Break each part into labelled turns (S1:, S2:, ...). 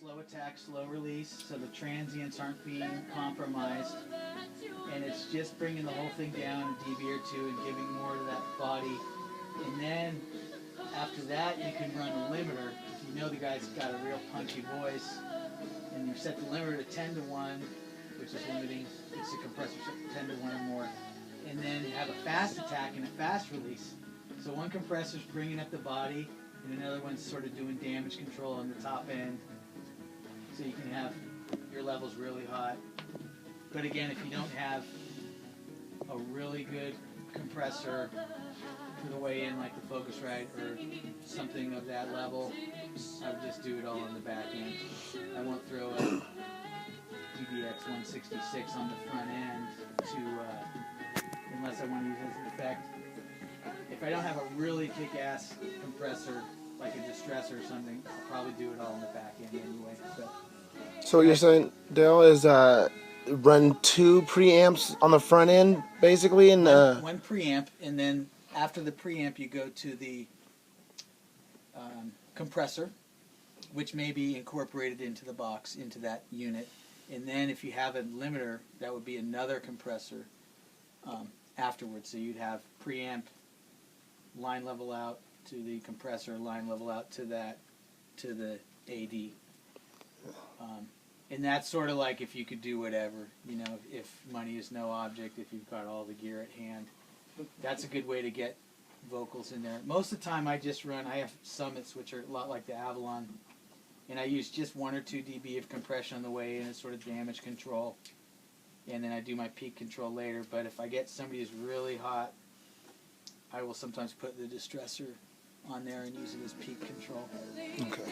S1: slow attack, slow release, so the transients aren't being compromised. And it's just bringing the whole thing down a dB or two and giving more to that body. And then after that, you can run a limiter. If you know the guy's got a real punchy voice, and you set the limiter to 10 to 1, which is limiting, it's a compressor set to 10 to 1 or more. And then have a fast attack and a fast release. So one compressor's bringing up the body, and another one's sort of doing damage control on the top end. So you can have your levels really hot. But again, if you don't have a really good compressor for the way in, like the Focusrite or something of that level, I would just do it all on the back end. I won't throw a DBX 166 on the front end unless I want to use it as an effect. If I don't have a really kick-ass compressor, like a distressor or something, I'll probably do it all on the back end anyway. But,
S2: so what you're saying, Dale, is run 2 preamps on the front end, basically, and
S1: one preamp, and then after the preamp, you go to the compressor, which may be incorporated into the box, into that unit. And then if you have a limiter, that would be another compressor afterwards. So you'd have preamp, line level out to the compressor, line level out to the AD. And that's sort of like if you could do whatever, you know, if money is no object, if you've got all the gear at hand. That's a good way to get vocals in there. Most of the time I have Summits, which are a lot like the Avalon, and I use just 1 or 2 dB of compression on the way in as sort of damage control. And then I do my peak control later. But if I get somebody who's really hot, I will sometimes put the distressor on there and use it as peak control.
S2: okay.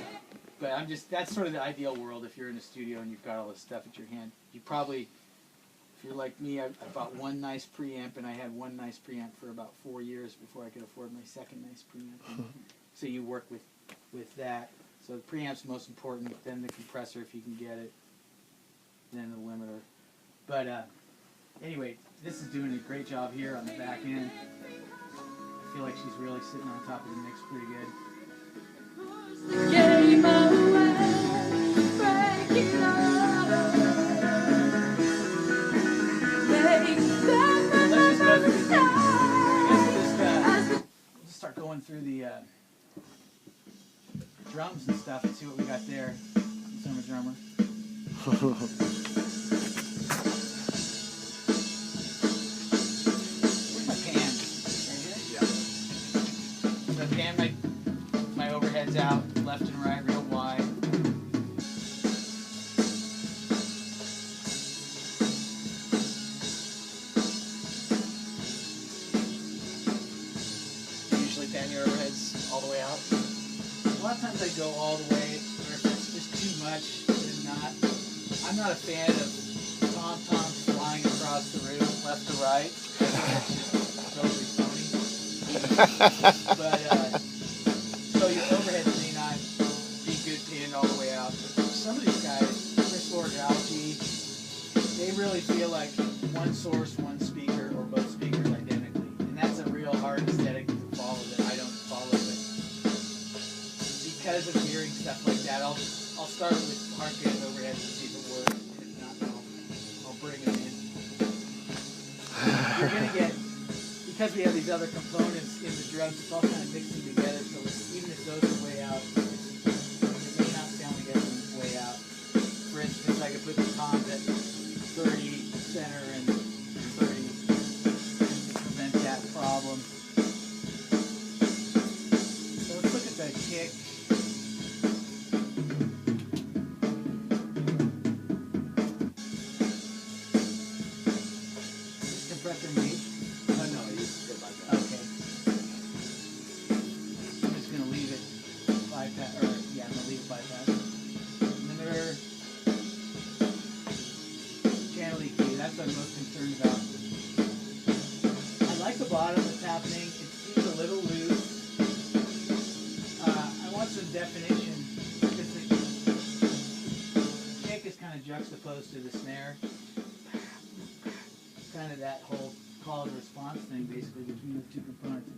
S1: But that's sort of the ideal world if you're in a studio and you've got all this stuff at your hand. You probably, if you're like me, I bought one nice preamp, and I had one nice preamp for about 4 years before I could afford my second nice preamp. So you work with that. So the preamp's most important, then the compressor if you can get it, then the limiter. But anyway, this is doing a great job here on the back end. I feel like she's really sitting on top of the mix pretty good. We'll just start going through the drums and stuff and see what we got there. Since I'm a drummer. Where's my pan? Right here? Yeah. So I pan my overheads out left and right real wide.
S3: Usually pan your overheads all the way out.
S1: A lot of times I go all the way, or if it's just too much, then not. I'm not a fan of tom-toms flying across the room, left to right. That's totally phony. But, so your overhead may not be good pinned all the way out. But some of these guys, Chris Lord, Algie, they really feel like one source, one speaker, or both speakers identically. And that's a real hard aesthetic to follow that I don't follow. But because of hearing stuff like that, I'll start with hard pan overhead and see if it works. If not, I'll bring them in. You're gonna get, because we have these other components in the drums, it's all kind of mixing together. So even if those are way out, it may not sound like everyone's way out. For instance, I could put the toms at 30 center and 30 to prevent that problem. So let's look at the kick. Compressor made?
S3: Oh no, you good like that.
S1: Okay. I'm just gonna leave it bypass, or yeah, I'm gonna leave it bypass. Limiter, channel EQ, that's what I'm most concerned about. I like the bottom that's happening. It seems a little loose. I want some definition because the kick is kind of juxtaposed to the snare. Kind of that whole call and response thing basically between those two components.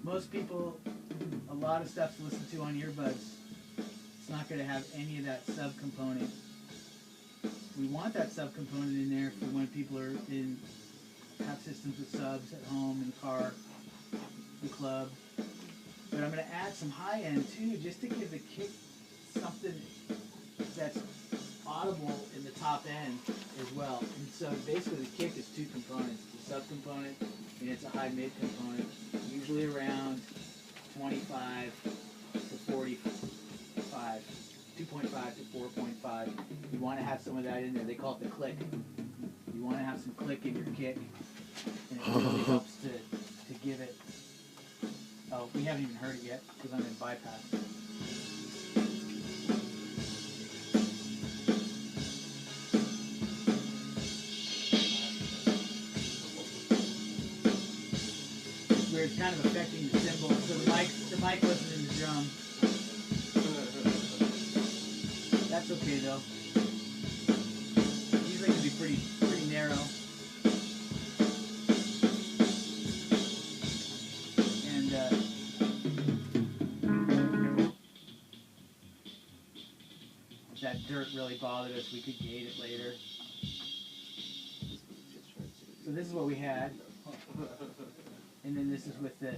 S1: Most people, a lot of stuff to listen to on earbuds not going to have any of that subcomponent. We want that subcomponent in there for when people are in have systems with subs at home, in the car, the club. But I'm going to add some high end too, just to give the kick something that's audible in the top end as well. And so basically the kick is two components, the sub component and it's a high mid component, usually around 25 to 45, 2.5 to 4.5. You want to have some of that in there. They call it the click. You want to have some click in your kick, and it really helps to give it. Oh, we haven't even heard it yet because I'm in bypass. Where it's kind of affecting the cymbal, so the mic wasn't in the drum. That's okay though. Usually it can be pretty narrow. And if that dirt really bothered us, we could gate it later. So this is what we had. And then this is with the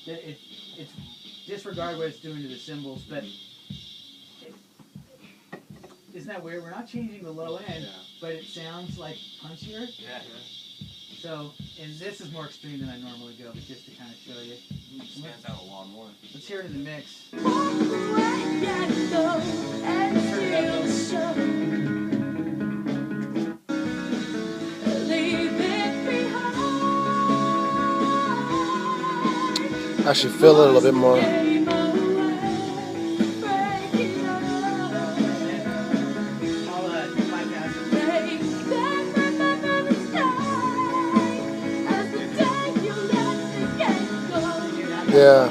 S1: it's disregard what it's doing to the cymbals, but isn't that weird? We're not changing the low end, but it sounds like punchier.
S3: Yeah.
S1: So, and this is more extreme than I normally go, but just to kind of show you.
S3: It stands out a lot more.
S1: Let's hear it in the mix.
S2: Actually feel it a little bit more. Yeah.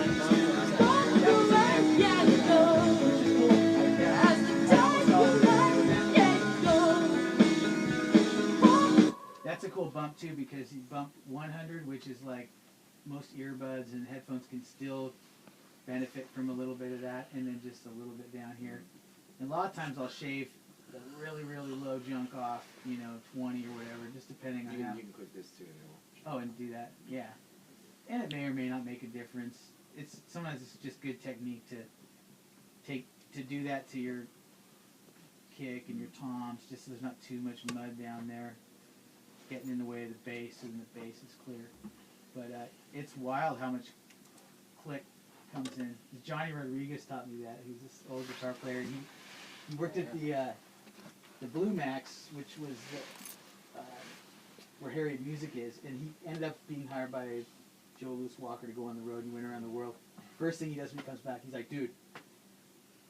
S1: That's a cool bump too, because you bump 100, which is like most earbuds and headphones can still benefit from a little bit of that, and then just a little bit down here. And a lot of times I'll shave the really, really low junk off, 20 or whatever, just depending on how.
S3: You can click this too.
S1: Oh, and do that, yeah. And it may or may not make a difference. Sometimes it's just good technique to do that to your kick and your toms, just so there's not too much mud down there getting in the way of the bass, and the bass is clear. But it's wild how much click comes in. Johnny Rodriguez taught me that. He's this old guitar player. He worked at the Blue Max, which was where Harriet Music is, and he ended up being hired by Joe Louis Walker to go on the road and went around the world. First thing he does when he comes back, he's like, dude,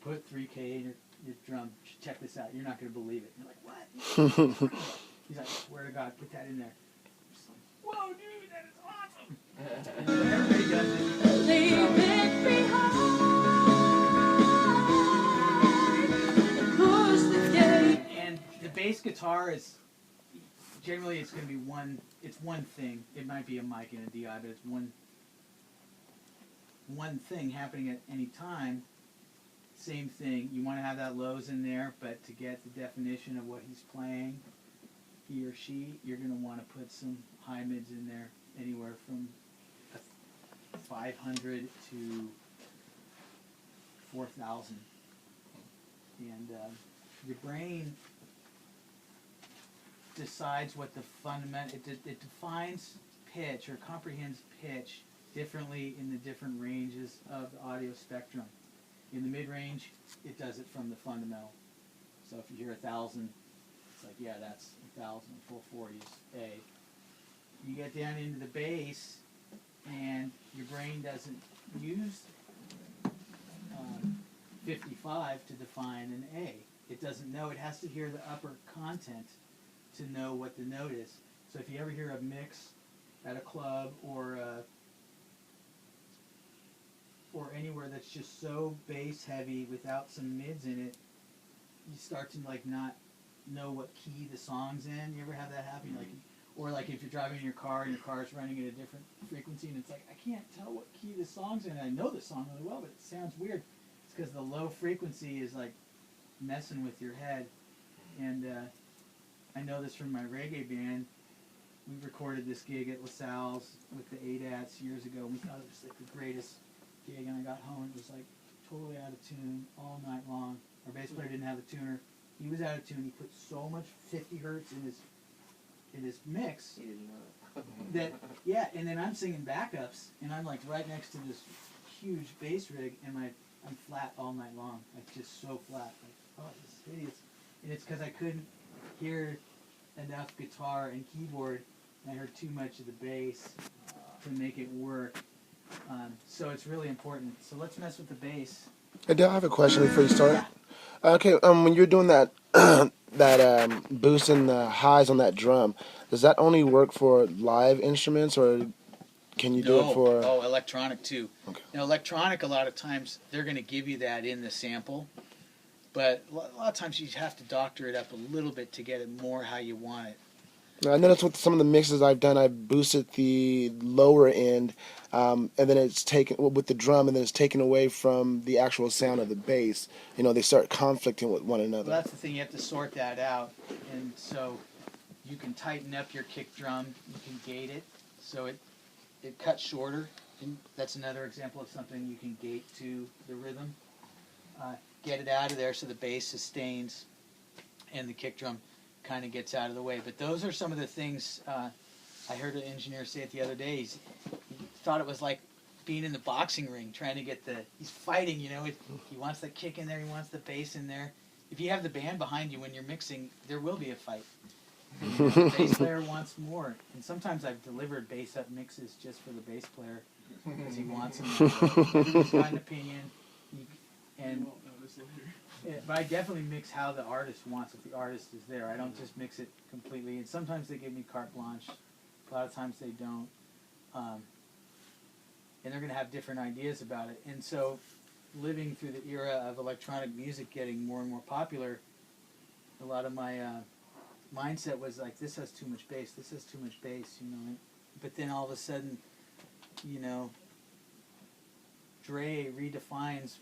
S1: put 3K in your drum. Check this out. You're not going to believe it. And you're like, what? He's like, I swear to God, put that in there. Like, whoa, dude, that is awesome. And everybody does it. Leave it behind. And the bass guitar is generally it's going to be one thing. It might be a mic and a DI, but it's one thing happening at any time. Same thing. You want to have that lows in there, but to get the definition of what he's playing, he or she, you're going to want to put some high mids in there, anywhere from 500 to 4,000. And your brain decides what the fundamental, it defines pitch or comprehends pitch differently in the different ranges of the audio spectrum. In the mid-range, it does it from the fundamental. So if you hear 1,000, it's like, yeah, that's 1,000, full 40 is A. You get down into the bass, and your brain doesn't use 55 to define an A. It doesn't know. It has to hear the upper content to know what the note is. So if you ever hear a mix at a club or anywhere that's just so bass heavy without some mids in it, you start to like not know what key the song's in. You ever have that happen? Like, Or like if you're driving in your car and your car is running at a different frequency and it's like, I can't tell what key the song's in. I know the song really well, but it sounds weird. It's because the low frequency is like messing with your head. And I know this from my reggae band. We recorded this gig at LaSalle's with the ADATs years ago. We thought it was like the greatest gig, and I got home and it was like totally out of tune all night long. Our bass player didn't have a tuner. He was out of tune. He put so much 50 hertz in his mix
S3: He didn't know
S1: that, yeah, and then I'm singing backups, and I'm like right next to this huge bass rig, and I'm flat all night long. Like just so flat. Like, oh, this is hideous. And it's because I couldn't hear enough guitar and keyboard, and I heard too much of the bass to make it work. So it's really important. So let's mess with the bass.
S2: Hey, Dale, I have a question before you start.
S1: Yeah.
S2: Okay, when you're doing that that boosting the highs on that drum, does that only work for live instruments, or can you do it for?
S1: Oh, electronic too.
S2: Okay.
S1: Now, electronic, a lot of times they're going to give you that in the sample, but a lot of times you have to doctor it up a little bit to get it more how you want it.
S2: I noticed with some of the mixes I've done, I've boosted the lower end, and then it's taken with the drum, and then it's taken away from the actual sound of the bass. You know, they start conflicting with one
S1: Well,
S2: another.
S1: that's the thing, you have to sort that out, and so you can tighten up your kick drum, you can gate it, so it cuts shorter, and that's another example of something you can gate to the rhythm. Get it out of there so the bass sustains, and the kick drum kind of gets out of the way. But those are some of the things I heard an engineer say it the other day. He thought it was like being in the boxing ring, trying to get he's fighting, you know. He wants the kick in there, he wants the bass in there. If you have the band behind you when you're mixing, there will be a fight. The bass player wants more. And sometimes I've delivered bass up mixes just for the bass player because he wants them. He's got an opinion. But I definitely mix how the artist wants. If the artist is there, I don't just mix it completely. And sometimes they give me carte blanche. A lot of times they don't. And they're going to have different ideas about it. And so, living through the era of electronic music getting more and more popular, a lot of my mindset was like, this has too much bass. This has too much bass, you know. But then all of a sudden, you know, Dre redefines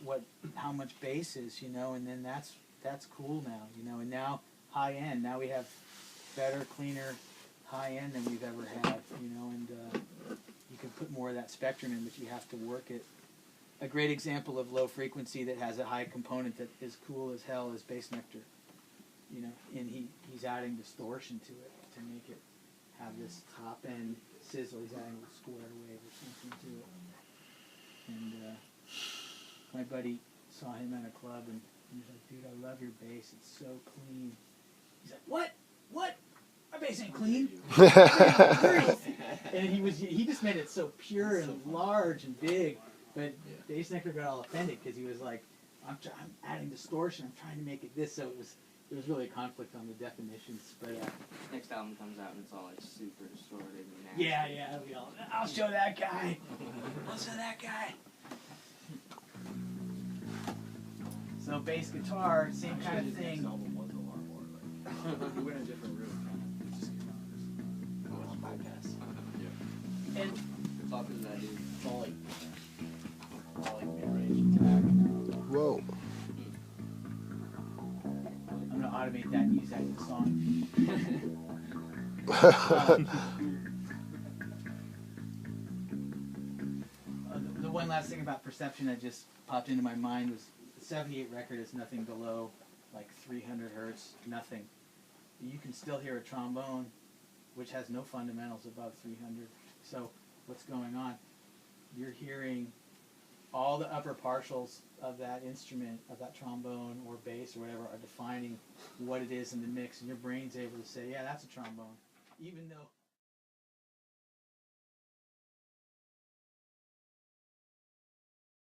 S1: how much bass is, you know, and then that's cool now, you know, and now high end. Now we have better, cleaner high end than we've ever had, you know, and you can put more of that spectrum in, but you have to work it. A great example of low frequency that has a high component that is cool as hell is Bass Nectar, you know, and he's adding distortion to it to make it have this top end sizzle. He's adding a square wave or something to it. And my buddy saw him at a club, and he was like, dude, I love your bass. It's so clean. He's like, what? What? My bass ain't clean. And he just made it so pure and large and big. But Bass Nectar got all offended because he was like, I'm adding distortion. I'm trying to make it this. So it was really a conflict on the definitions. But
S4: Next album comes out and it's all like super distorted and nasty.
S1: yeah, I'll show that guy. I'll show that guy. So bass guitar, same kind of thing.
S3: We went a different route. Just bypass. Yeah.
S1: And
S4: Talk to that dude.
S3: It's all like mid-range attack.
S2: Whoa.
S1: I'm gonna automate that and use that in the song. The one last thing about perception that just popped into my mind was the 78 record is nothing below like 300 hertz, nothing. You can still hear a trombone which has no fundamentals above 300. So what's going on? You're hearing all the upper partials of that instrument, of that trombone or bass or whatever, are defining what it is in the mix, and your brain's able to say, yeah, that's a trombone, even though